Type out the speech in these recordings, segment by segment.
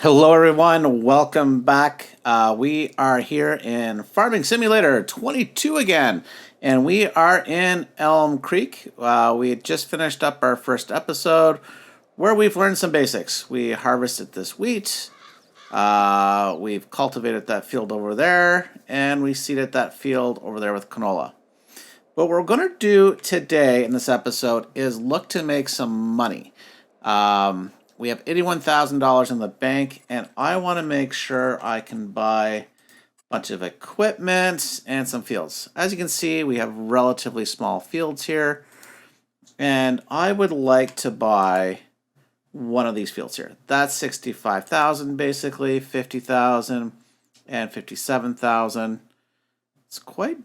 Hello, everyone. Welcome back. We are here in Farming Simulator 22 again, and we are in Elmcreek. We had just finished up our first episode where we've learned some basics. We harvested this wheat, we've cultivated that field over there, and we seeded that field over there with canola. What we're going to do today in this episode is look to make some money. We have $81,000 in the bank, and I want to make sure I can buy a bunch of equipment and some fields. As you can see, we have relatively small fields here, and I would like to buy one of these fields here. That's 65,000 basically, 50,000 and 57,000. It's quite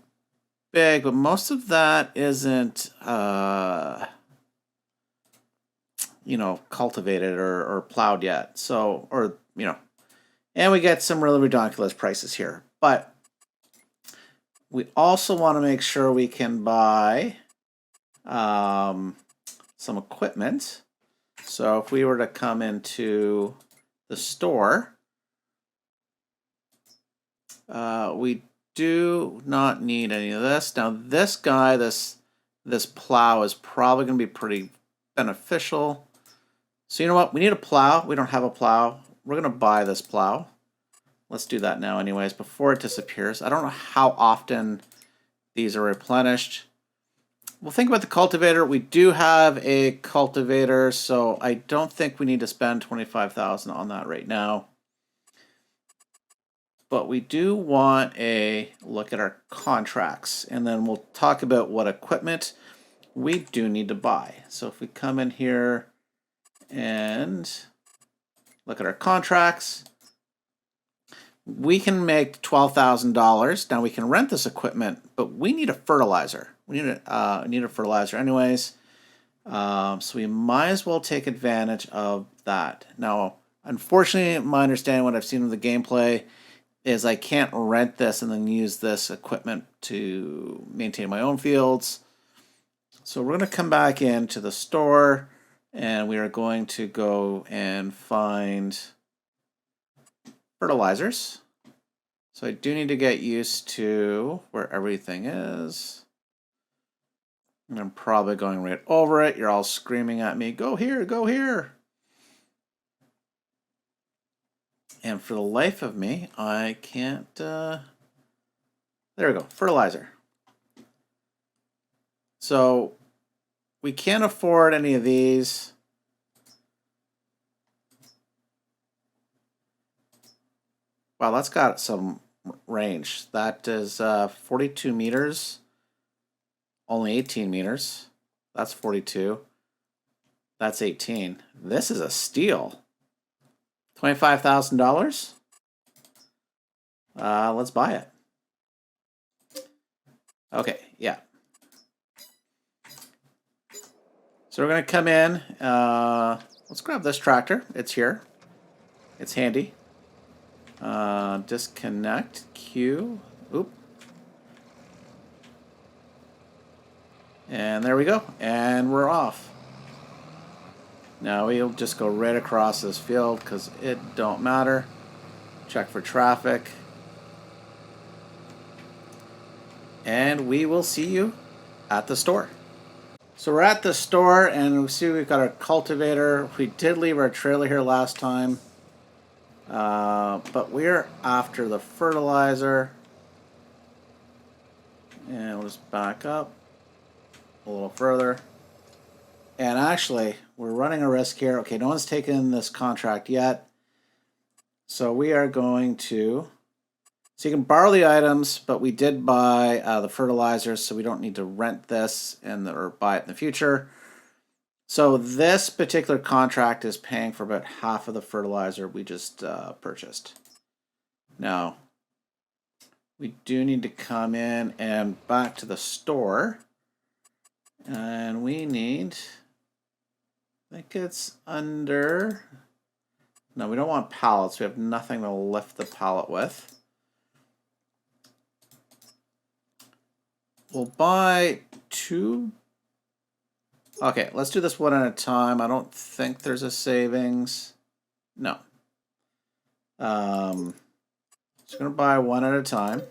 big, but most of that isn't cultivated or plowed yet. So, and we get some really ridiculous prices here. But we also want to make sure we can buy some equipment. So if we were to come into the store, we do not need any of this. Now this guy, this plow is probably going to be pretty beneficial. So you know what? We need a plow. We don't have a plow. We're going to buy this plow. Let's do that now anyways before it disappears. I don't know how often these are replenished. We'll think about the cultivator. We do have a cultivator, so I don't think we need to spend $25,000 on that right now. But we do want a look at our contracts, and then we'll talk about what equipment we do need to buy. So if we come in here and look at our contracts, we can make $12,000. Now we can rent this equipment, but we need a fertilizer. We need a fertilizer anyways. So we might as well take advantage of that. Now, unfortunately, my understanding, what I've seen of the gameplay, is I can't rent this and then use this equipment to maintain my own fields. So we're going to come back into the store, and we are going to go and find fertilizers. So I do need to get used to where everything is. And I'm probably going right over it. You're all screaming at me, go here, go here. And for the life of me, I can't, there we go, fertilizer. So we can't afford any of these. Wow, that's got some range. That is 42 meters, only 18 meters. That's 42. That's 18. This is a steal. $25,000. Let's buy it. Okay, yeah. So we're going to come in. Let's grab this tractor. It's here. It's handy. Disconnect. Q. Oop. And there we go. And we're off. Now we'll just go right across this field because it don't matter. Check for traffic. And we will see you at the store. So we're at the store, and we see we've got our cultivator. We did leave our trailer here last time. But we're after the fertilizer. And we'll just back up a little further. And actually, we're running a risk here. Okay, no one's taken this contract yet. So we are going to... So you can borrow the items, but we did buy the fertilizer, so we don't need to rent this or buy it in the future. So this particular contract is paying for about half of the fertilizer we just purchased. Now, we do need to come in and back to the store. And we need... I think it's under... No, we don't want pallets. We have nothing to lift the pallet with. We'll buy 2 Okay, let's do this one at a time. I don't think there's a savings. No. Just going to buy one at a time.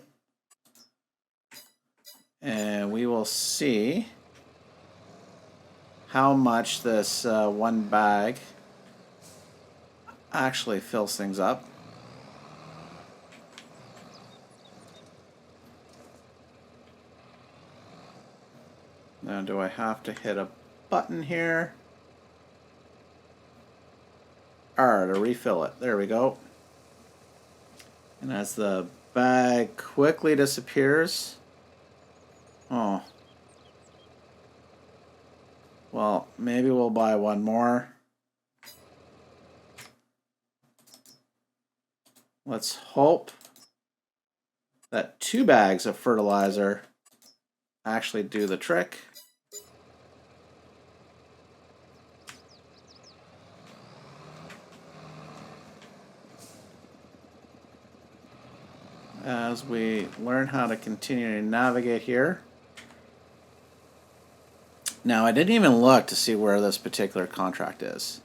And we will see how much this one bag actually fills things up. Now, do I have to hit a button here? R to refill it. There we go. And as the bag quickly disappears... Oh. Well, maybe we'll buy one more. Let's hope that 2 bags of fertilizer actually do the trick. As we learn how to continue to navigate here. Now, I didn't even look to see where this particular contract is.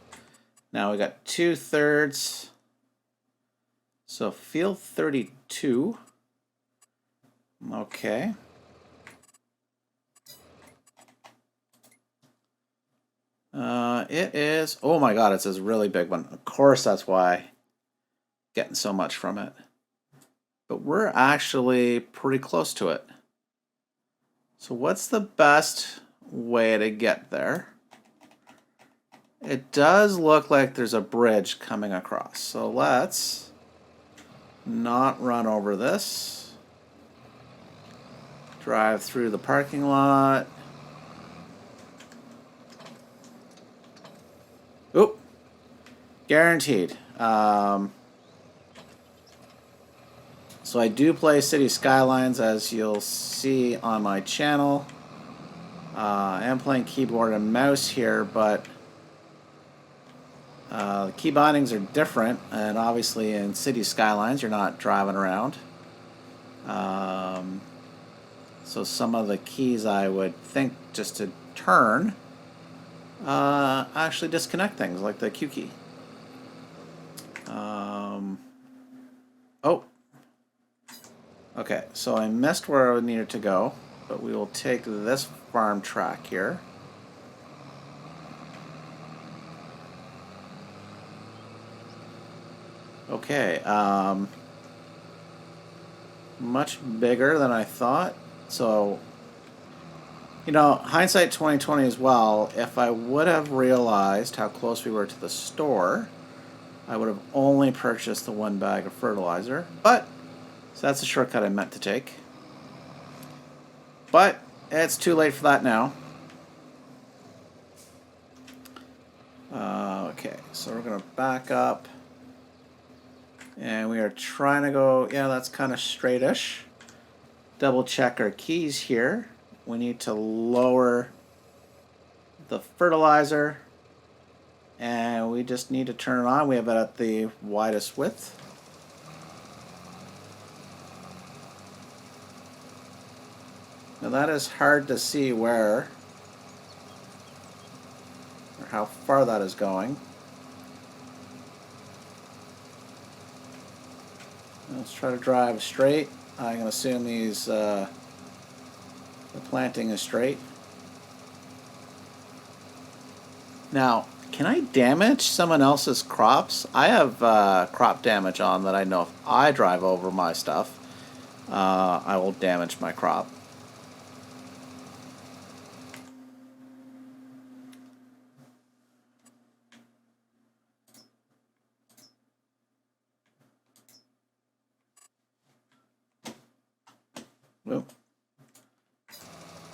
Now, we got 2/3. So, field 32. Okay. It is... Oh my god, it's this really big one. Of course, that's why. Getting so much from it. But we're actually pretty close to it. So what's the best way to get there? It does look like there's a bridge coming across. So let's not run over this. Drive through the parking lot. Oop. Guaranteed. So I do play City Skylines, as you'll see on my channel. I am playing keyboard and mouse here, but the key bindings are different, and obviously in City Skylines you're not driving around. So some of the keys I would think just to turn actually disconnect things, like the Q key. Oh. Okay, so I missed where I needed to go, but we will take this farm track here. Okay, much bigger than I thought. So, you know, hindsight 2020 as well, if I would have realized how close we were to the store, I would have only purchased the 1 bag of fertilizer, but so that's a shortcut I meant to take. But it's too late for that now. Okay, so we're going to back up. And we are trying to go, yeah, that's kind of straightish. Double check our keys here. We need to lower the fertilizer. And we just need to turn it on. We have it at the widest width. Now that is hard to see where or how far that is going. Let's try to drive straight. I can assume these the planting is straight. Now, can I damage someone else's crops? I have crop damage on that I know if I drive over my stuff, I will damage my crop. Whoop.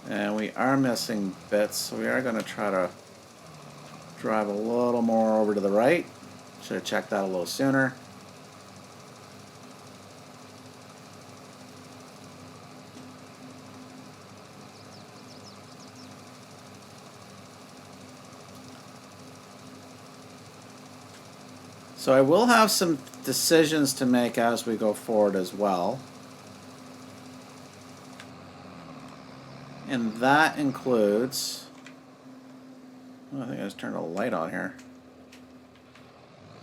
And we are missing bits, so we are going to try to drive a little more over to the right. Should have checked that a little sooner. So I will have some decisions to make as we go forward as well. And that includes... I think I just turned a light on here.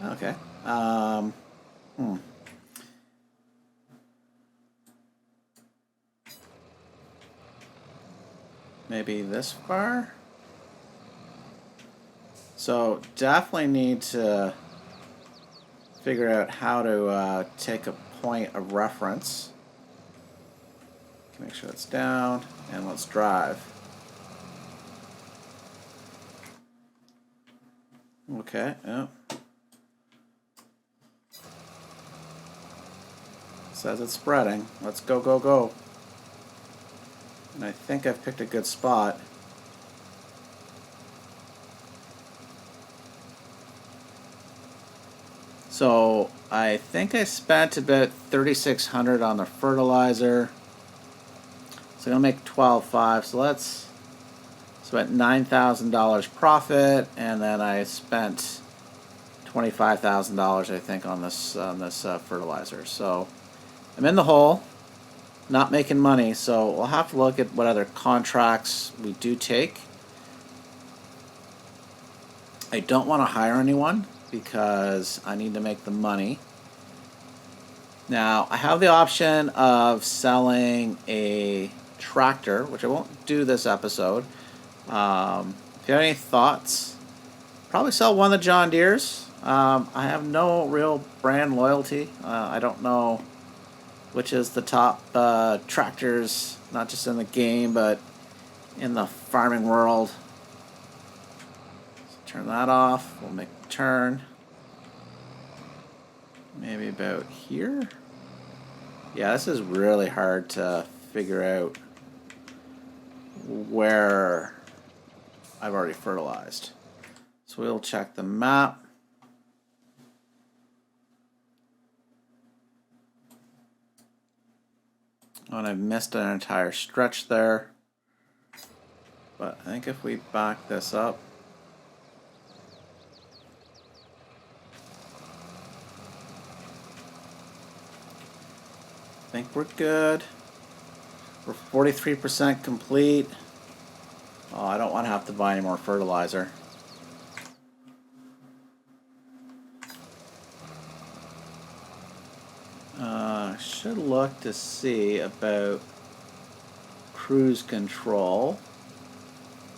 Okay. Maybe this far? So definitely need to figure out how to take a point of reference. Make sure it's down, and let's drive. Okay, yeah. Says it's spreading. Let's go, go, go. And I think I've picked a good spot. So I think I spent about $3,600 on the fertilizer. So I'm gonna make 12.5. So let's spent $9,000 profit, and then I spent $25,000 I think on this fertilizer. So I'm in the hole, not making money. So we'll have to look at what other contracts we do take. I don't want to hire anyone because I need to make the money. Now I have the option of selling a tractor, which I won't do this episode. If you have any thoughts, probably sell one of the John Deeres. I have no real brand loyalty. I don't know which is the top tractors, not just in the game, but in the farming world. So turn that off. We'll make the turn. Maybe about here. Yeah, this is really hard to figure out where I've already fertilized. So we'll check the map. Oh, and I've missed an entire stretch there. But I think if we back this up, I think we're good. We're 43% complete. Oh, I don't want to have to buy any more fertilizer. Should look to see about cruise control.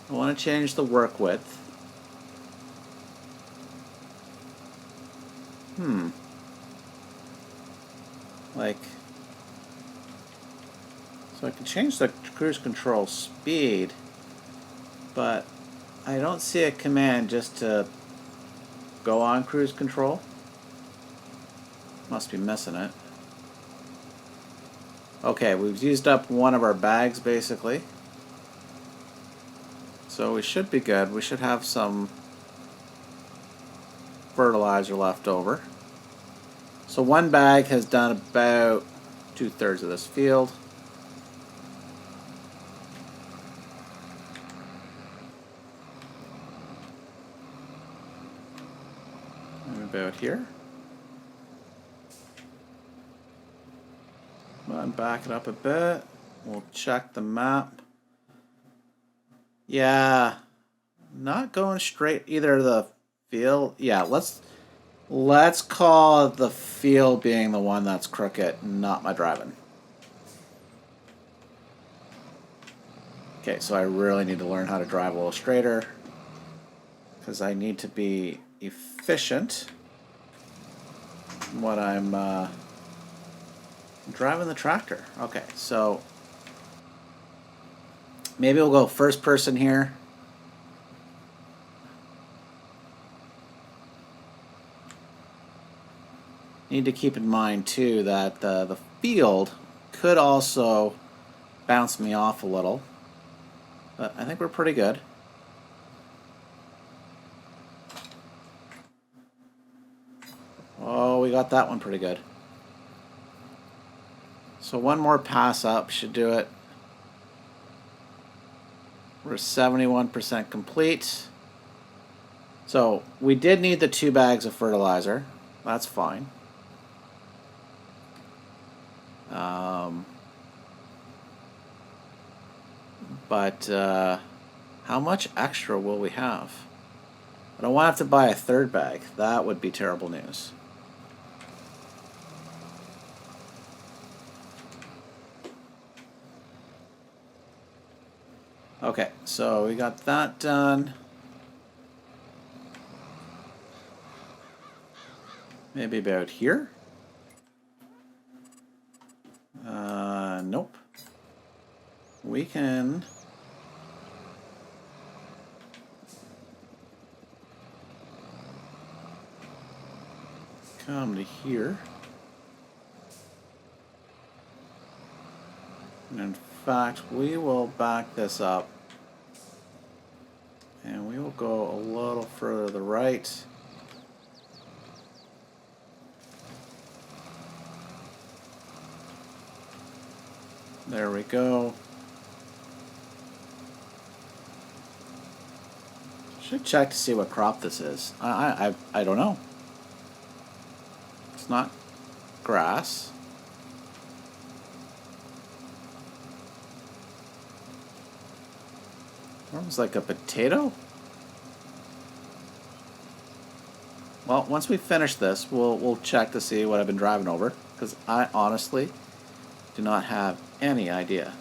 I want to change the work width. Like, so I can change the cruise control speed, but I don't see a command just to go on cruise control. Must be missing it. Okay, we've used up one of our bags basically. So we should be good. We should have some fertilizer left over. So one bag has done about 2/3 of this field. And about here. And back it up a bit. We'll check the map. Yeah, not going straight either. The field. Yeah, let's call the field being the one that's crooked, not my driving. Okay, so I really need to learn how to drive a little straighter because I need to be efficient when I'm driving the tractor. Okay, so maybe we'll go first person here. Need to keep in mind too that the field could also bounce me off a little, but I think we're pretty good. Oh, we got that one pretty good. So one more pass up should do it. We're 71% complete. So we did need the 2 bags of fertilizer. That's fine. But how much extra will we have? I don't want to have to buy a 3rd bag. That would be terrible news. Okay, so we got that done. Maybe about here? Nope. We can... come to here. And in fact, we will back this up. And we will go a little further to the right. There we go. Should check to see what crop this is. I don't know. It's not grass. It's like a potato. Well, once we finish this, we'll check to see what I've been driving over, because I honestly do not have any idea.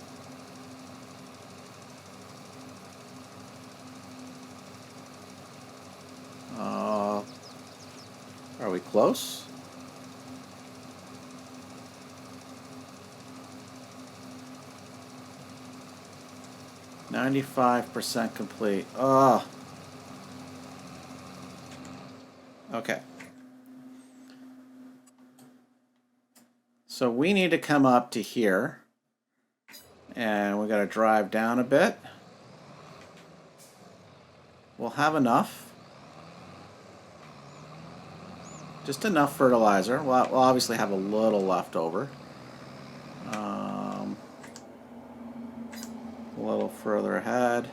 Are we close? %95 complete. Oh. Okay. So we need to come up to here. And we got to drive down a bit. We'll have enough. Just enough fertilizer. We'll obviously have a little left over. A little further ahead.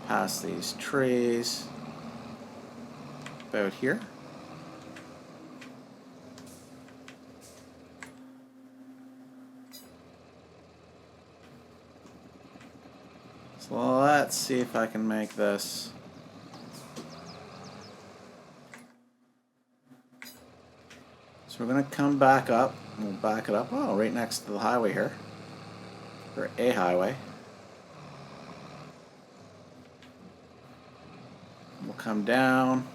Past these trees. About here. So let's see if I can make this. So we're going to come back up. We'll back it up. Oh, right next to the highway here. Or a highway. We'll come down.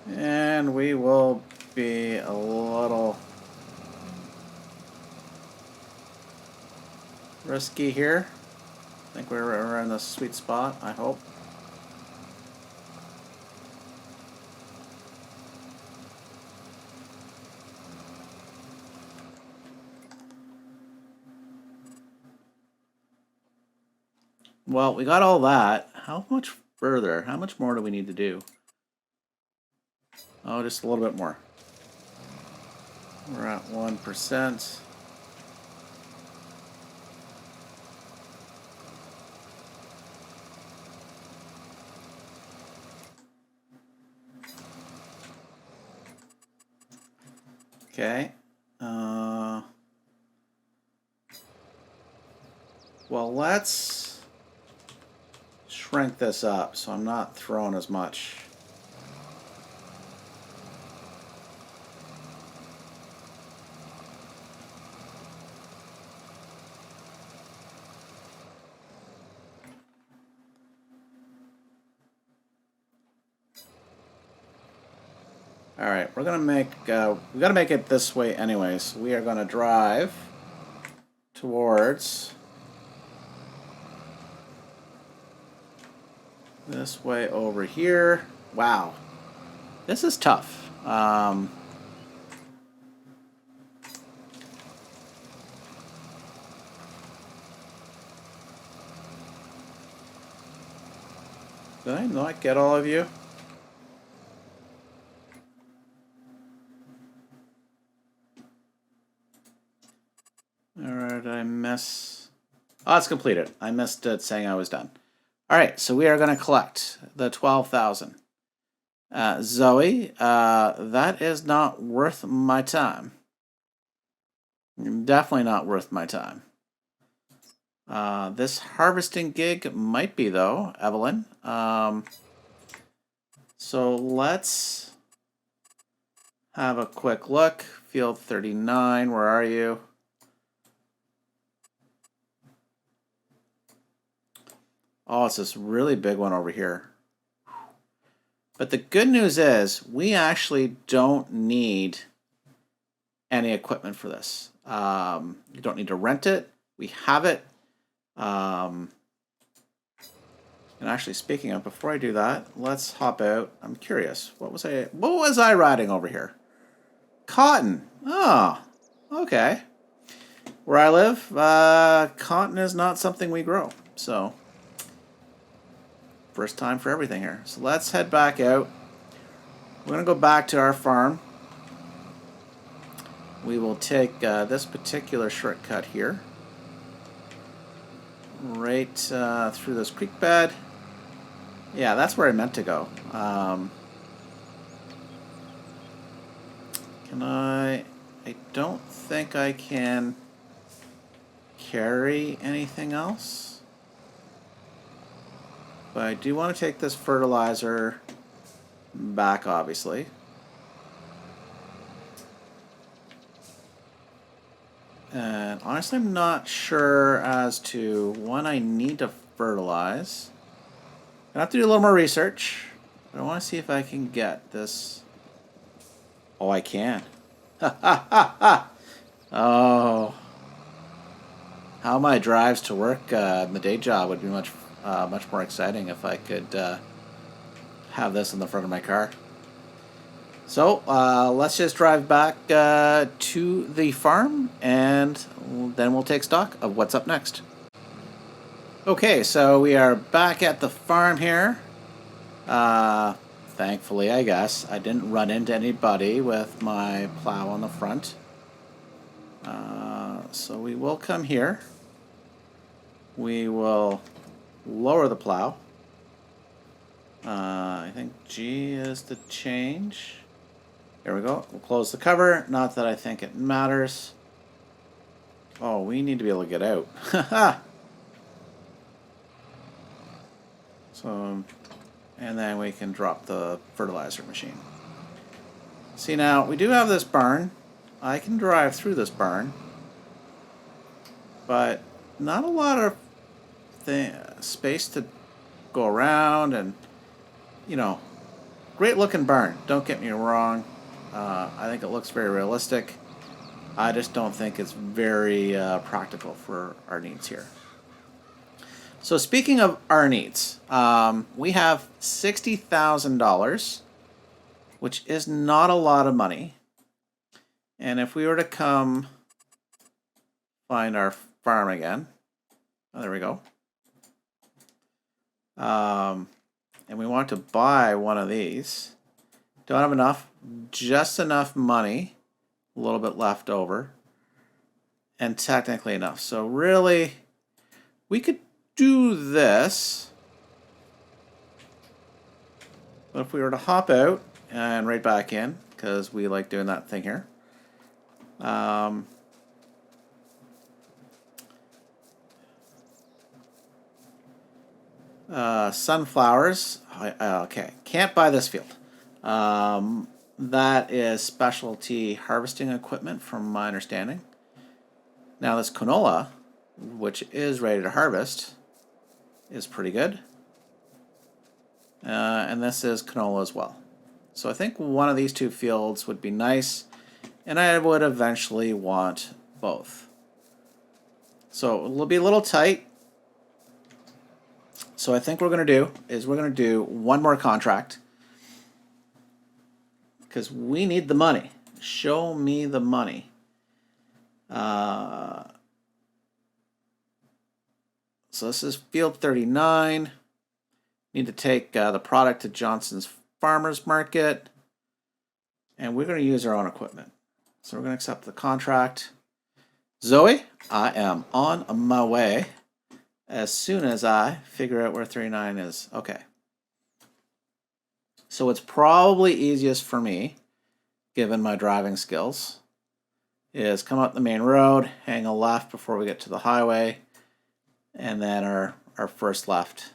And we will be a little risky here. I think we're in the sweet spot, I hope. Well, we got all that. How much further? How much more do we need to do? Oh, just a little bit more. We're at 1%. Okay. Well, let's shrink this up so I'm not throwing as much. All right, we're gonna make. We gotta make it this way, anyways. We are gonna drive towards this way over here. Wow, this is tough. Did I not get all of you? Alright, I miss... Oh, it's completed. I missed it saying I was done. Alright, so we are going to collect the 12,000. Zoe, that is not worth my time. Definitely not worth my time. This harvesting gig might be, though, Evelyn. So let's have a quick look. field 39. Where are you? Oh, it's this really big one over here. But the good news is we actually don't need any equipment for this. You don't need to rent it. We have it. And actually, speaking of, before I do that, let's hop out. I'm curious. What was I riding over here? Cotton. Oh, okay. Where I live, cotton is not something we grow. So, first time for everything here. So let's head back out. We're going to go back to our farm. We will take this particular shortcut here. Right through this creek bed. Yeah, that's where I meant to go. Can I don't think I can carry anything else. But I do want to take this fertilizer back, obviously. And honestly, I'm not sure as to when I need to fertilize. I have to do a little more research. But I want to see if I can get this. Oh, I can. Ha ha ha ha! Oh. How my drives to work in the day job would be much more exciting if I could have this in the front of my car. So let's just drive back to the farm, and then we'll take stock of what's up next. Okay, so we are back at the farm here. Thankfully, I guess, I didn't run into anybody with my plow on the front. So we will come here. We will lower the plow. I think G is the change. There we go. We'll close the cover. Not that I think it matters. Oh, we need to be able to get out. So, and then we can drop the fertilizer machine. See, now, we do have this barn. I can drive through this barn. But not a lot of space to go around, and, you know, great looking barn. Don't get me wrong. I think it looks very realistic. I just don't think it's very practical for our needs here. So speaking of our needs, we have $60,000, which is not a lot of money. And if we were to come find our farm again, oh, there we go. And we want to buy one of these. Don't have enough, just enough money, a little bit left over, and technically enough. So really, we could do this. But if we were to hop out and right back in, because we like doing that thing here. Sunflowers. Okay, can't buy this field. That is specialty harvesting equipment from my understanding. Now this canola, which is ready to harvest, is pretty good. And this is canola as well. So I think one of these two fields would be nice, and I would eventually want both. So it will be a little tight. So I think what we're going to do is we're going to do one more contract, because we need the money. Show me the money. So this is field 39. Need to take the product to Johnson's Farmers Market, and we're going to use our own equipment. So we're going to accept the contract. Zoe, I am on my way as soon as I figure out where 39 is. Okay. So it's probably easiest for me, given my driving skills, is come up the main road, hang a left before we get to the highway, and then our first left.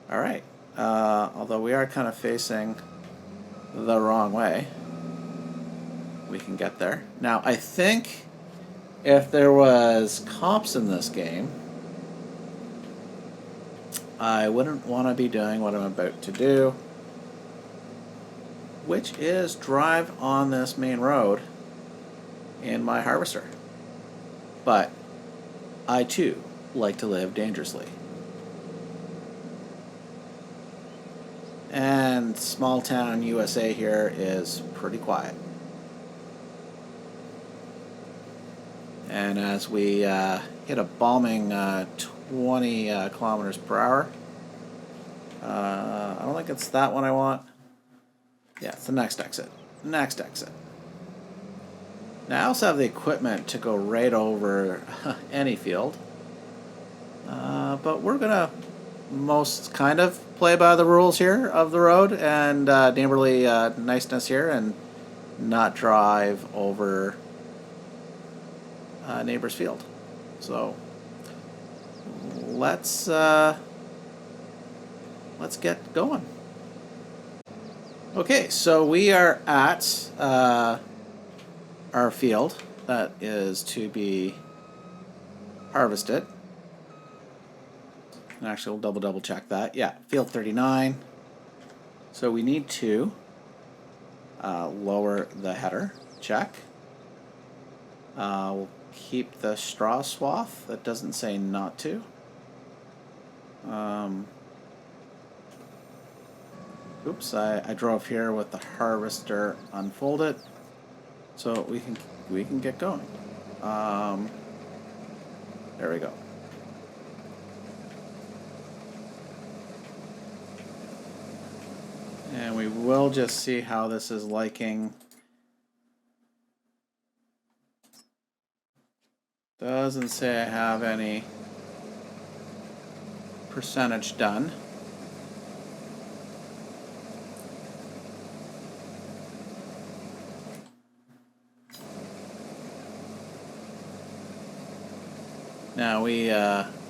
All right. Although we are kind of facing the wrong way. we can get there. Now, I think if there was cops in this game, I wouldn't want to be doing what I'm about to do, which is drive on this main road in my harvester. But I too like to live dangerously. And small town USA here is pretty quiet. And as we hit a balming 20 kilometers per hour, I don't think it's that one I want. Yeah, it's the next exit. Next exit. Now I also have the equipment to go right over any field. But we're gonna most kind of play by the rules here of the road and neighborly niceness here and not drive over neighbor's field. So let's get going. Okay, so we are at our field that is to be harvested. And actually, we'll double check that. Yeah, field 39. So we need to lower the header. Check. We'll keep the straw swath. That doesn't say not to. Oops, I drove here with the harvester unfolded, so we can get going. There we go. And we will just see how this is liking. Doesn't say I have any percentage done. Now we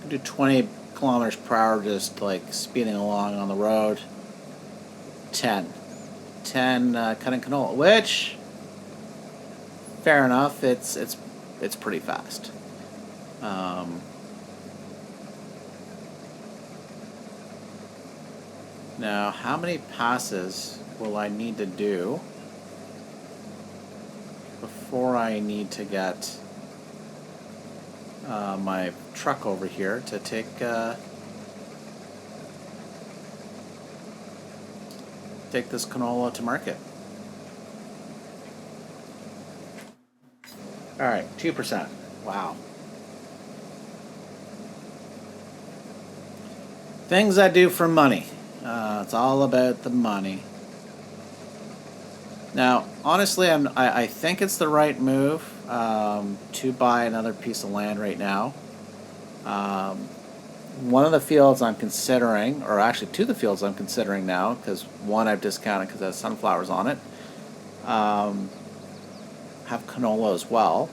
do 20 kilometers per hour, just like speeding along on the road. 10 cutting canola, which fair enough. It's pretty fast. Now, how many passes will I need to do before I need to get my truck over here to take this canola to market? All right, 2%. Wow. Things I do for money. It's all about the money. Now, honestly, I think it's the right move to buy another piece of land right now. One of the fields I'm considering, or actually two of the fields I'm considering now, because one I've discounted because it has sunflowers on it, have canola as well,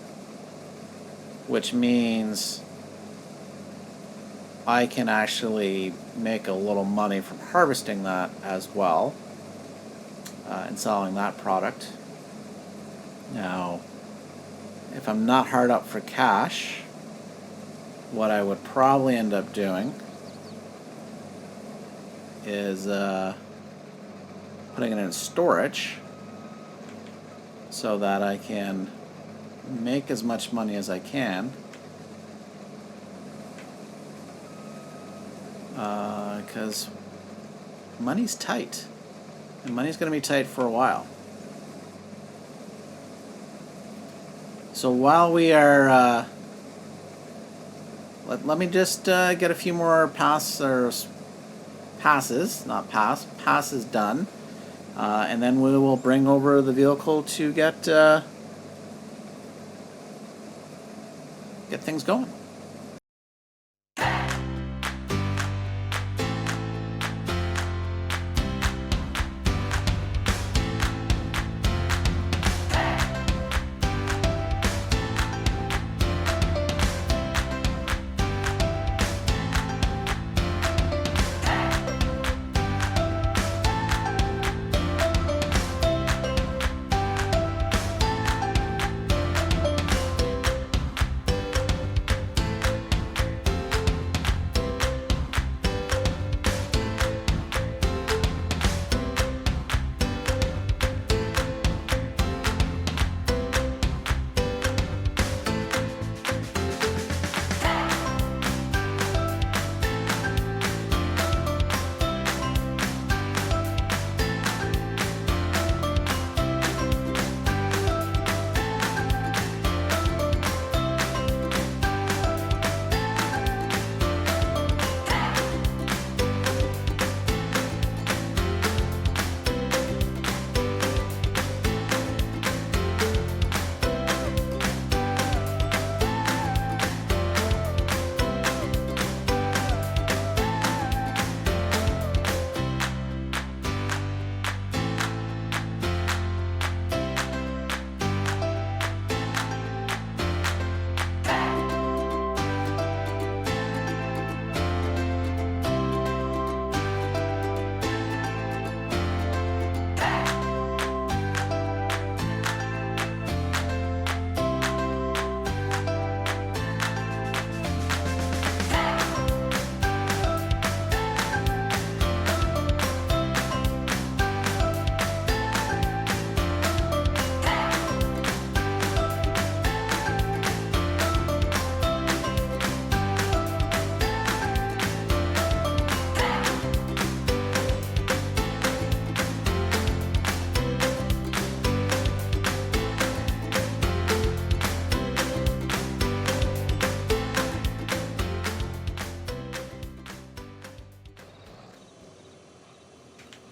which means I can actually make a little money from harvesting that as well and selling that product. Now, if I'm not hard up for cash, what I would probably end up doing is putting it in storage so that I can make as much money as I can, because money's tight, and money's going to be tight for a while. So while we are let me just get a few more passes done, and then we will bring over the vehicle to get things going.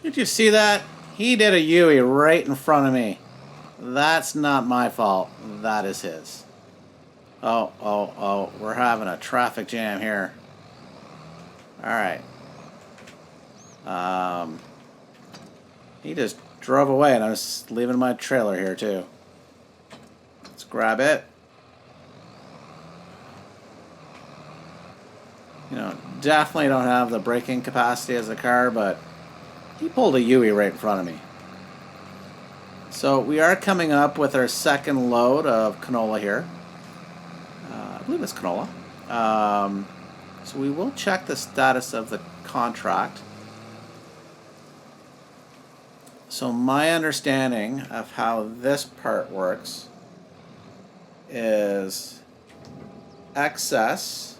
Did you see that? He did a Yui right in front of me. That's not my fault. That is his. Oh, we're having a traffic jam here. Alright. He just drove away and I was leaving my trailer here too. Let's grab it. You know, definitely don't have the braking capacity as a car, but he pulled a Yui right in front of me. So we are coming up with our second load of canola here. I believe it's canola. So we will check the status of the contract. So my understanding of how this part works is excess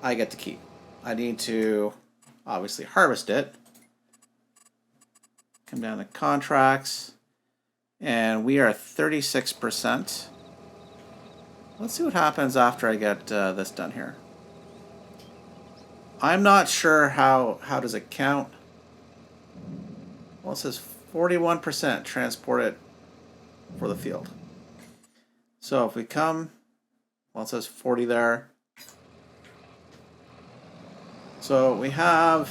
I get to keep. I need to obviously harvest it. Come down to contracts. And we are 36%. Let's see what happens after I get this done here. I'm not sure how does it count. Well, it says 41% transported for the field. So if we come, well, it says 40 there. So we have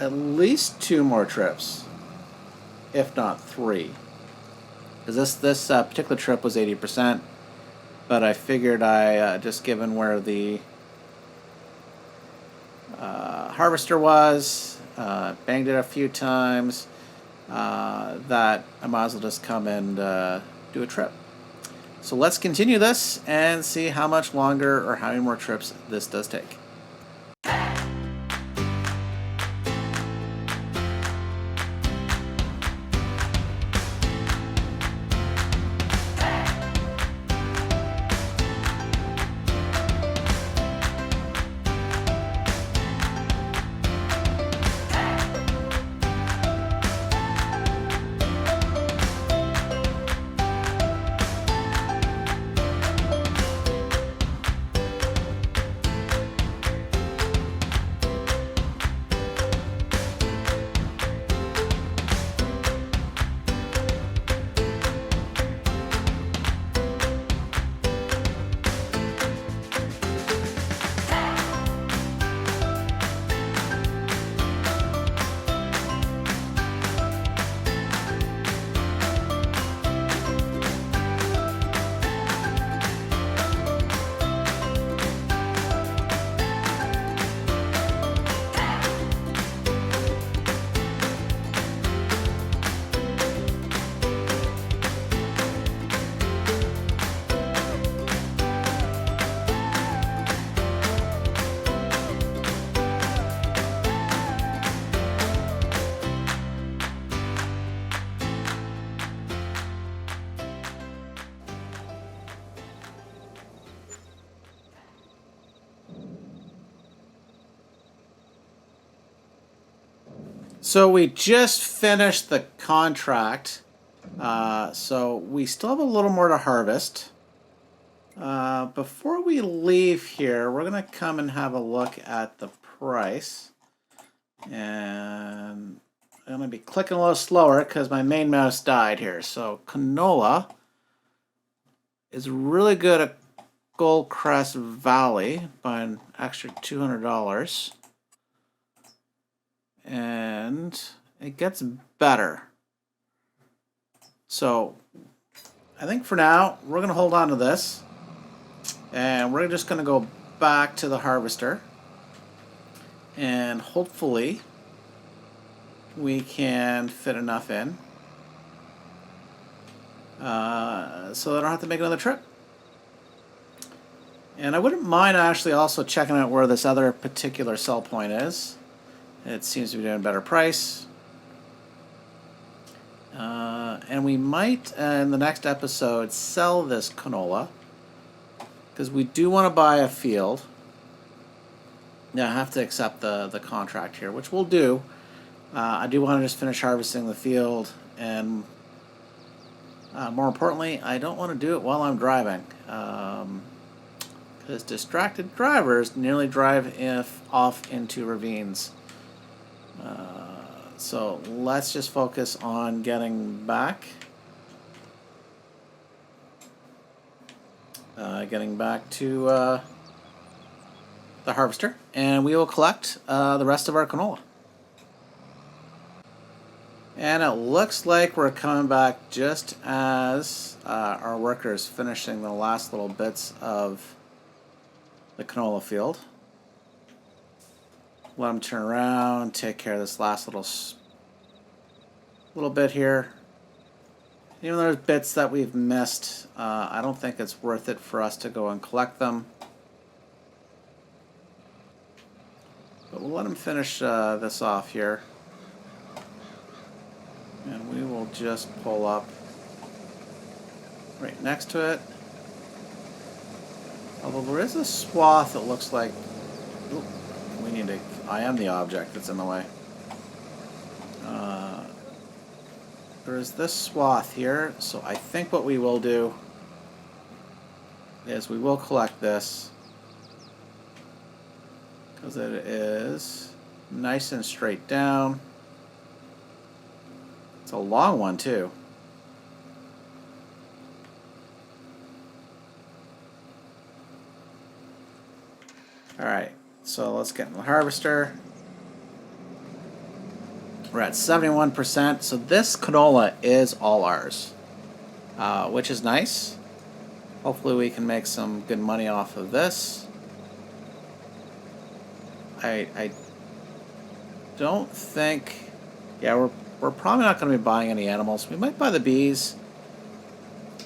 at least 2 more trips, if not 3. Because this particular trip was 80%, but I figured just given where the harvester was, banged it a few times, that I might as well just come and do a trip. So let's continue this and see how much longer or how many more trips this does take. So we just finished the contract, so we still have a little more to harvest. Before we leave here, we're going to come and have a look at the price. And I'm going to be clicking a little slower because my main mouse died here. So canola is really good at Goldcrest Valley by an extra $200. And it gets better. So I think for now we're going to hold on to this, and we're just going to go back to the harvester, and hopefully we can fit enough in so that I don't have to make another trip. And I wouldn't mind actually also checking out where this other particular sell point is. It seems to be doing a better price. And we might, in the next episode, sell this canola, because we do want to buy a field. Now I have to accept the contract here, which we'll do. I do want to just finish harvesting the field, and more importantly, I don't want to do it while I'm driving. Because distracted drivers nearly drive off into ravines. So let's just focus on getting back. Getting back to the harvester, and we will collect the rest of our canola. And it looks like we're coming back just as our workers finishing the last little bits of the canola field. Let them turn around, take care of this last little bit here. Even though there's bits that we've missed, I don't think it's worth it for us to go and collect them. But we'll let them finish this off here. And we will just pull up right next to it. Although there is a swath that looks like... Ooh, we need to... I am the object that's in the way. There's this swath here, so I think what we will do is we will collect this because it is nice and straight down. It's a long one too. Alright, so let's get in the harvester. We're at 71%, so this canola is all ours, which is nice. Hopefully we can make some good money off of this. I don't think... Yeah, we're probably not going to be buying any animals. We might buy the bees.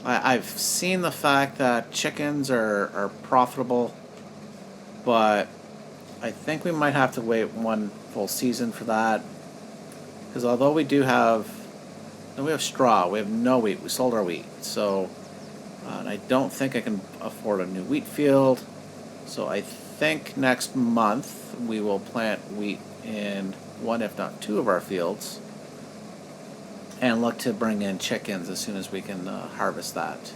I've seen the fact that chickens are profitable, but I think we might have to wait one full season for that. Because although we do have... we have straw, we have no wheat. We sold our wheat. So, and I don't think I can afford a new wheat field. So I think next month we will plant wheat in one, if not two, of our fields. And look to bring in chickens as soon as we can harvest that.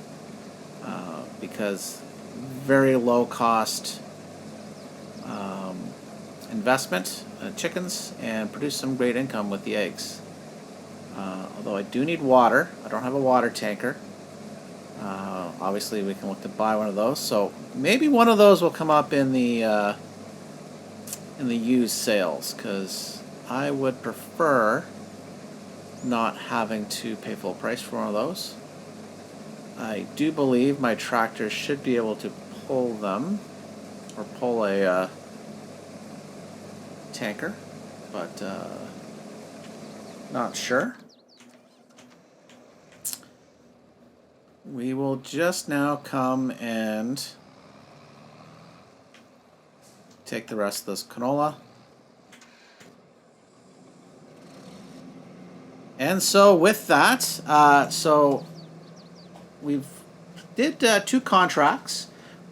Because very low cost investment, chickens, and produce some great income with the eggs. Although I do need water. I don't have a water tanker. Obviously we can look to buy one of those. So maybe one of those will come up in the used sales, because I would prefer not having to pay full price for one of those. I do believe my tractor should be able to pull them, or pull a tanker, but not sure. We will just now come and take the rest of this canola. And so with that, so we've did 2 contracts.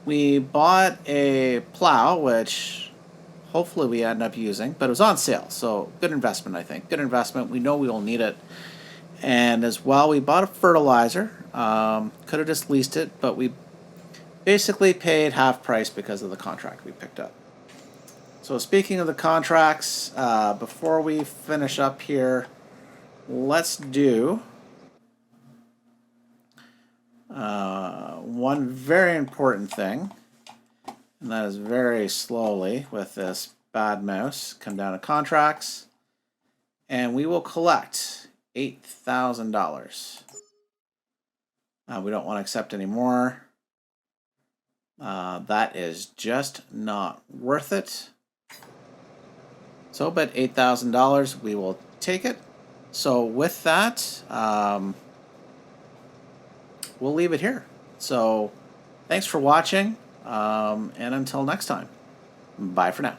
We bought a plow, which hopefully we end up using, but it was on sale, so good investment, I think. Good investment. We know we will need it. And as well, we bought a fertilizer. Could have just leased it, but we basically paid half price because of the contract we picked up. So speaking of the contracts, before we finish up here, let's do one very important thing, and that is very slowly with this bad mouse. Come down to contracts, and we will collect $8,000. We don't want to accept any more. That is just not worth it. So, but $8,000, we will take it. So with that, we'll leave it here. So thanks for watching, and until next time, bye for now.